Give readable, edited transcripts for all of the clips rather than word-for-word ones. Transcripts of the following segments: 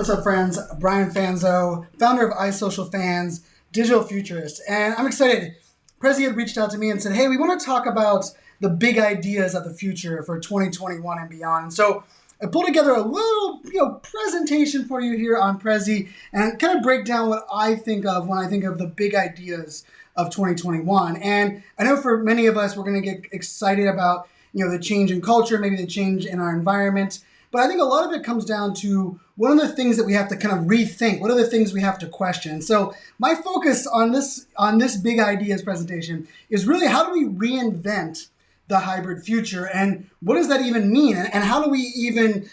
What's up, friends? Brian Fanzo, founder of iSocialFanz, digital futurist. And I'm excited. Prezi had reached out to me and said, hey, we want to talk about the big ideas of the future for 2021 and beyond. And so I pulled together a little presentation for you here on Prezi and kind of break down what I think of when I think of the big ideas of 2021. And I know for many of us, we're going to get excited about the change in culture, maybe the change in our environment. But I think a lot of it comes down to what are the things that we have to kind of rethink? What are the things we have to question? So my focus on this big ideas presentation is really how do we reinvent the hybrid future, and what does that even mean? And how do we even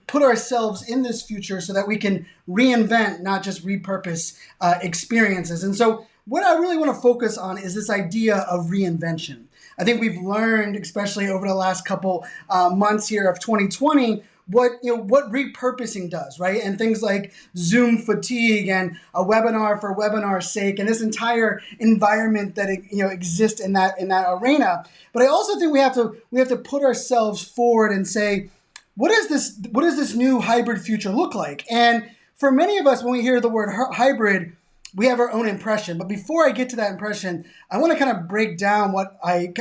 put ourselves in this future so that we can reinvent, not just repurpose experiences? And so what I really want to focus on is this idea of reinvention. I think we've learned, especially over the last couple months here of 2020, what repurposing does, right? And things like Zoom fatigue and a webinar for webinar's sake, and this entire environment that exists in that arena. But I also think we have to put ourselves forward and say, what is this new hybrid future look like? And for many of us, when we hear the word hybrid, we have our own impression. But before I get to that impression, I want to kind of break down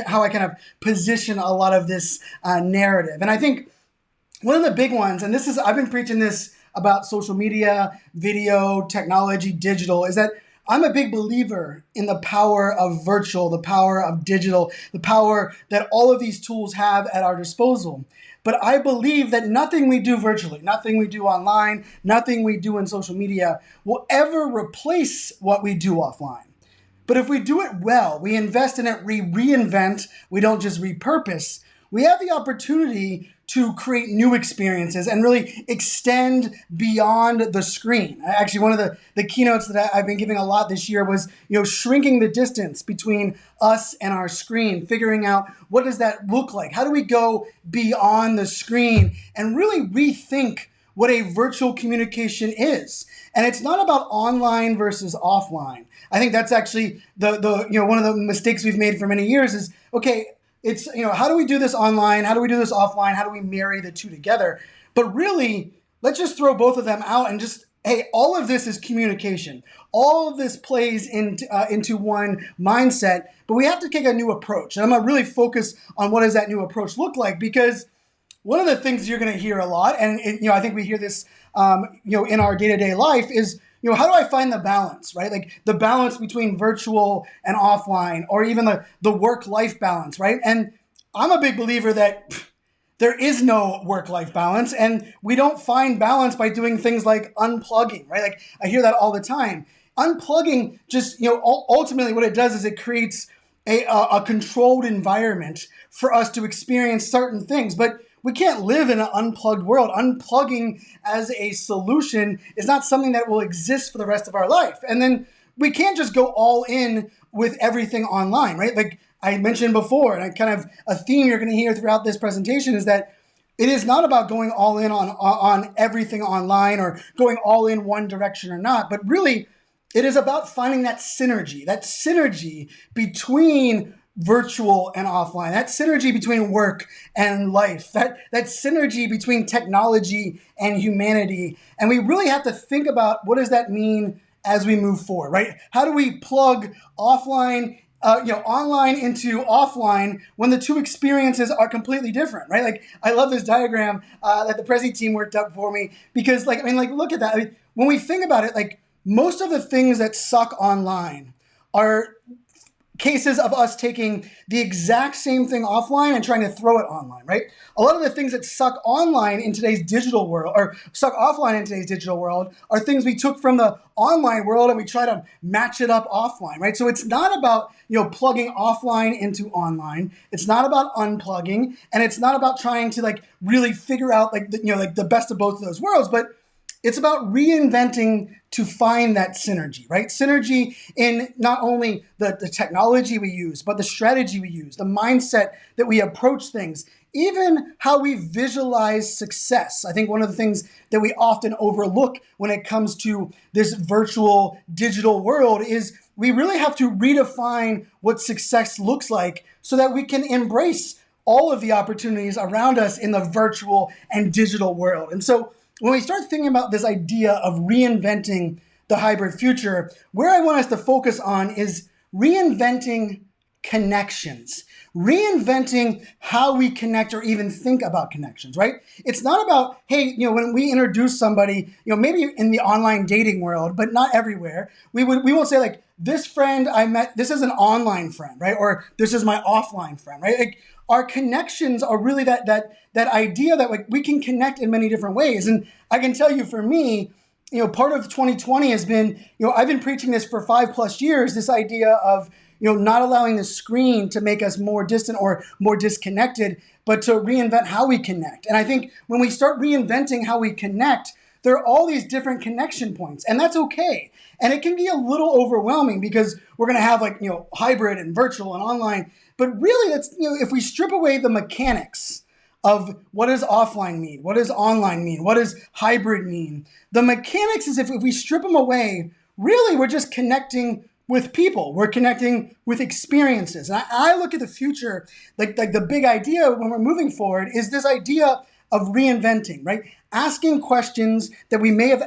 how I kind of position a lot of this narrative. And I think one of the big ones, and I've been preaching this about social media, video, technology, digital, is that I'm a big believer in the power of virtual, the power of digital, the power that all of these tools have at our disposal. But I believe that nothing we do virtually, nothing we do online, nothing we do in social media will ever replace what we do offline. But if we do it well, we invest in it, we reinvent, we don't just repurpose, we have the opportunity to create new experiences and really extend beyond the screen. Actually, one of the keynotes that I've been giving a lot this year was, shrinking the distance between us and our screen, figuring out what does that look like? How do we go beyond the screen and really rethink what a virtual communication is? And it's not about online versus offline. I think that's actually the one of the mistakes we've made for many years is, okay, it's, how do we do this online? How do we do this offline? How do we marry the two together? But really, let's just throw both of them out and just, hey, all of this is communication. All of this plays into one mindset, but we have to take a new approach. And I'm going to really focus on what does that new approach look like, because one of the things you're going to hear a lot, and I think we hear this, in our day-to-day life is, how do I find the balance, right? Like the balance between virtual and offline, or even the work-life balance, right? And I'm a big believer that there is no work-life balance, and we don't find balance by doing things like unplugging, right? Like I hear that all the time. Unplugging just, ultimately what it does is it creates a controlled environment for us to experience certain things, but we can't live in an unplugged world. Unplugging as a solution is not something that will exist for the rest of our life. And then we can't just go all in with everything online, right? Like I mentioned before, and kind of a theme you're going to hear throughout this presentation is that it is not about going all in on everything online or going all in one direction or not, but really it is about finding that synergy between virtual and offline, that synergy between work and life, that synergy between technology and humanity. And we really have to think about what does that mean as we move forward, right? How do we plug offline, online into offline when the two experiences are completely different, right? Like I love this diagram that the Prezi team worked up for me because look at that. I mean, when we think about it, like most of the things that suck online are cases of us taking the exact same thing offline and trying to throw it online, right? A lot of the things that suck online in today's digital world, or suck offline in today's digital world, are things we took from the online world and we try to match it up offline, right? So it's not about, plugging offline into online. It's not about unplugging, and it's not about trying to really figure out the best of both of those worlds, but it's about reinventing to find that synergy, right? Synergy in not only the technology we use, but the strategy we use, the mindset that we approach things, even how we visualize success. I think one of the things that we often overlook when it comes to this virtual digital world is we really have to redefine what success looks like so that we can embrace all of the opportunities around us in the virtual and digital world. And so when we start thinking about this idea of reinventing the hybrid future, where I want us to focus on is reinventing connections, reinventing how we connect or even think about connections, right? It's not about, hey, when we introduce somebody, maybe in the online dating world, but not everywhere, we won't say like, this friend I met, this is an online friend, right? Or this is my offline friend, right? Like, our connections are really that idea that like we can connect in many different ways. And I can tell you, for me, part of 2020 has been, I've been preaching this for 5+ years, this idea of, not allowing the screen to make us more distant or more disconnected, but to reinvent how we connect. And I think when we start reinventing how we connect, there are all these different connection points, and that's okay. And it can be a little overwhelming because we're going to have like, hybrid and virtual and online. But really, that's, if we strip away the mechanics of what does offline mean, what does online mean, what does hybrid mean, the mechanics is if we strip them away, really we're just connecting with people. We're connecting with experiences. And I look at the future, like the big idea when we're moving forward is this idea of reinventing, right? Asking questions that we may have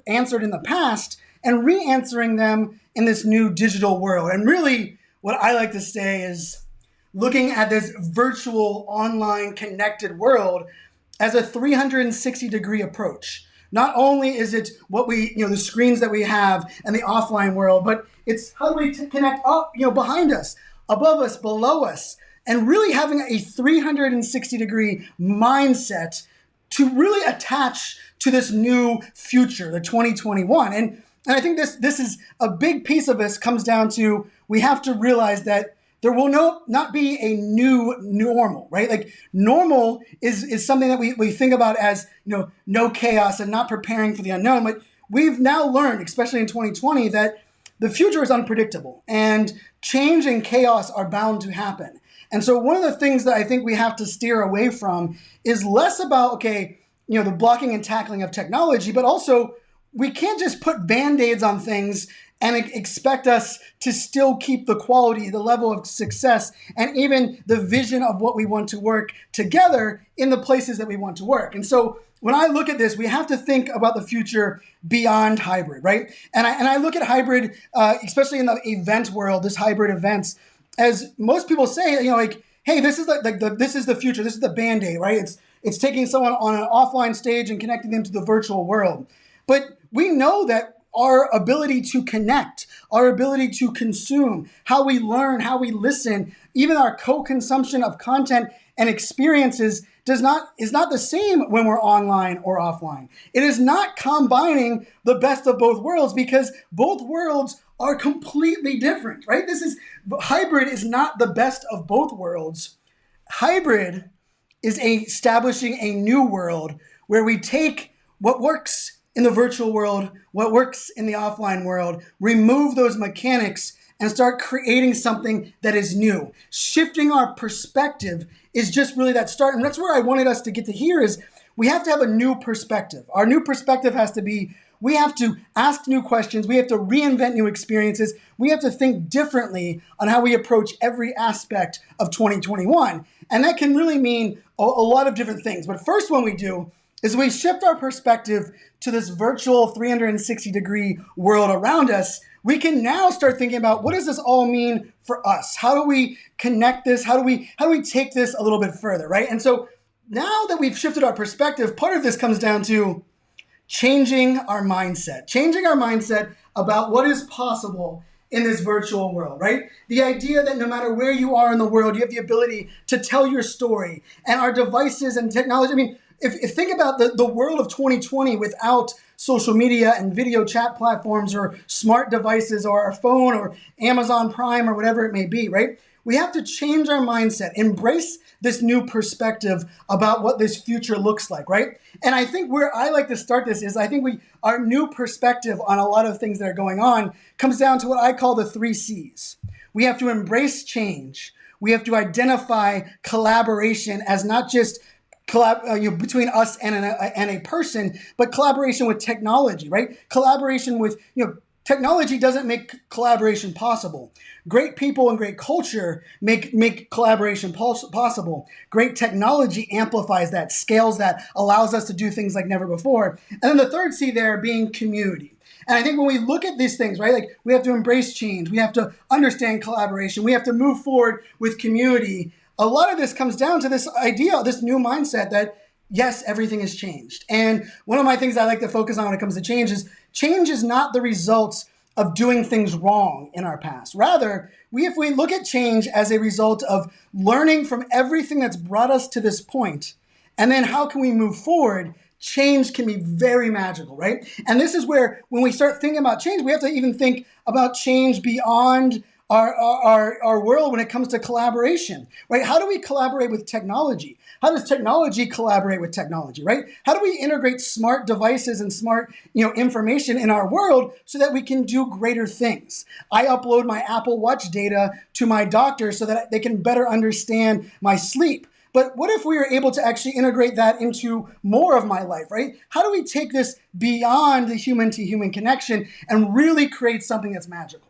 answered in the past and re-answering them in this new digital world. And really, what I like to say is looking at this virtual, online, connected world as a 360-degree approach. Not only is it what we, the screens that we have and the offline world, but it's how do we connect up, behind us, above us, below us, and really having a 360-degree mindset to really attach to this new future, the 2021. And I think this is a big piece of this comes down to we have to realize that there will not be a new normal, right? Like normal is something that we think about as, no chaos and not preparing for the unknown. But we've now learned, especially in 2020, that the future is unpredictable and change and chaos are bound to happen. And so one of the things that I think we have to steer away from is less about, the blocking and tackling of technology, but also we can't just put Band-Aids on things and expect us to still keep the quality, the level of success, and even the vision of what we want to work together in the places that we want to work. And so when I look at this, we have to think about the future beyond hybrid, right? And I look at hybrid, especially in the event world, this hybrid events, as most people say, hey, this is this is the future, this is the Band-Aid, right? It's taking someone on an offline stage and connecting them to the virtual world. But we know that our ability to connect, our ability to consume, how we learn, how we listen, even our co-consumption of content and experiences is not the same when we're online or offline. It is not combining the best of both worlds because both worlds are completely different, right? Hybrid is not the best of both worlds. Hybrid is establishing a new world where we take what works in the virtual world, what works in the offline world, remove those mechanics and start creating something that is new. Shifting our perspective is just really that start. And that's where I wanted us to get to here is we have to have a new perspective. Our new perspective has to be, we have to ask new questions. We have to reinvent new experiences. We have to think differently on how we approach every aspect of 2021. And that can really mean a lot of different things. But first one we do is we shift our perspective to this virtual 360-degree world around us. We can now start thinking about what does this all mean for us? How do we connect this? How do we take this a little bit further, right? And so now that we've shifted our perspective, part of this comes down to changing our mindset about what is possible in this virtual world, right? The idea that no matter where you are in the world, you have the ability to tell your story, and our devices and technology. I mean, if think about the world of 2020 without social media and video chat platforms or smart devices or our phone or Amazon Prime or whatever it may be, right? We have to change our mindset, embrace this new perspective about what this future looks like, right? And I think where I like to start this is I think our new perspective on a lot of things that are going on comes down to what I call the 3 C's. We have to embrace change. We have to identify collaboration as not just between us and a person, but collaboration with technology, right? Collaboration with, Technology doesn't make collaboration possible. Great people and great culture make collaboration possible. Great technology amplifies that, scales that, allows us to do things like never before. And then the third C there being community. And I think when we look at these things, right, like we have to embrace change, we have to understand collaboration, we have to move forward with community. A lot of this comes down to this idea, this new mindset that yes, everything has changed. And one of my things I like to focus on when it comes to change is not the results of doing things wrong in our past. Rather, if we look at change as a result of learning from everything that's brought us to this point, and then how can we move forward, change can be very magical, right? And this is where, when we start thinking about change, we have to even think about change beyond our world when it comes to collaboration, right? How do we collaborate with technology? How does technology collaborate with technology, right? How do we integrate smart devices and smart, information in our world so that we can do greater things? I upload my Apple Watch data to my doctor so that they can better understand my sleep. But what if we were able to actually integrate that into more of my life, right? How do we take this beyond the human-to-human connection and really create something that's magical?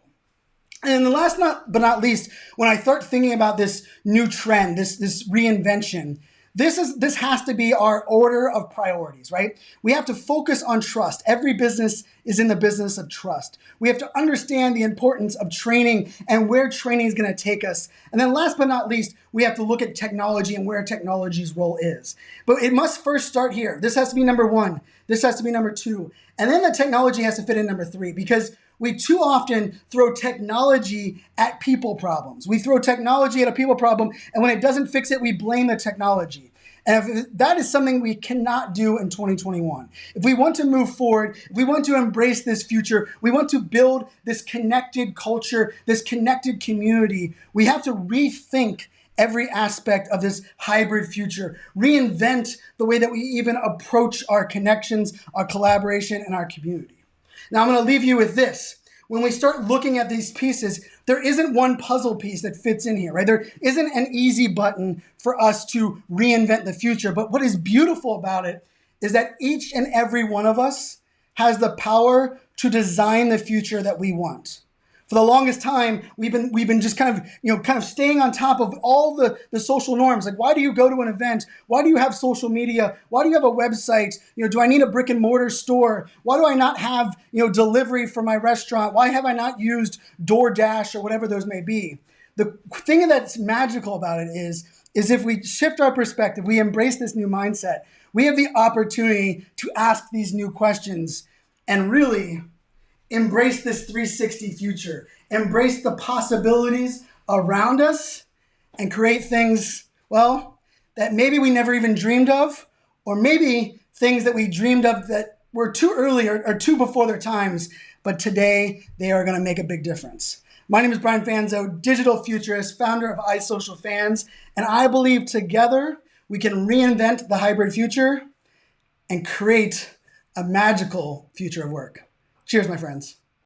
And the last but not least, when I start thinking about this new trend, this reinvention, this has to be our order of priorities, right? We have to focus on trust. Every business is in the business of trust. We have to understand the importance of training and where training is going to take us. And then last but not least, we have to look at technology and where technology's role is. But it must first start here. This has to be number one. This has to be number two. And then the technology has to fit in number three, because we too often throw technology at people problems. We throw technology at a people problem, and when it doesn't fix it, we blame the technology. And that is something we cannot do in 2021. If we want to move forward, if we want to embrace this future, we want to build this connected culture, this connected community, we have to rethink every aspect of this hybrid future, reinvent the way that we even approach our connections, our collaboration, and our community. Now, I'm going to leave you with this. When we start looking at these pieces, there isn't one puzzle piece that fits in here, right? There isn't an easy button for us to reinvent the future. But what is beautiful about it is that each and every one of us has the power to design the future that we want. For the longest time, we've been just kind of staying on top of all the social norms. Like, why do you go to an event? Why do you have social media? Why do you have a website? Do I need a brick and mortar store? Why do I not have delivery for my restaurant? Why have I not used DoorDash or whatever those may be? The thing that's magical about it is if we shift our perspective, we embrace this new mindset, we have the opportunity to ask these new questions and really embrace this 360 future, embrace the possibilities around us, and create things, that maybe we never even dreamed of, or maybe things that we dreamed of that were too early or too before their times, but today they are going to make a big difference. My name is Brian Fanzo, digital futurist, founder of iSocialFanz, and I believe together we can reinvent the hybrid future and create a magical future of work. Cheers, my friends.